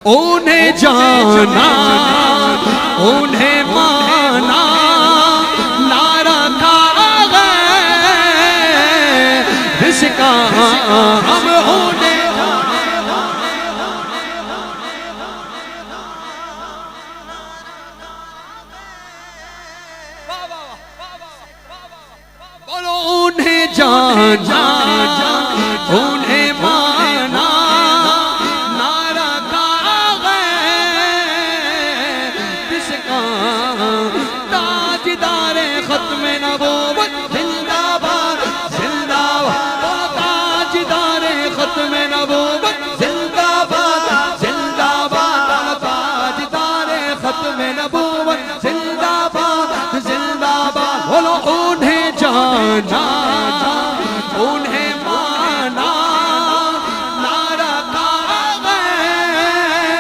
انہیں جانا انہیں مانا نہ رکھا گئے اس کا ہم انہیں بولو انہیں جانا انہیں مانا تاجدار ختم نبوت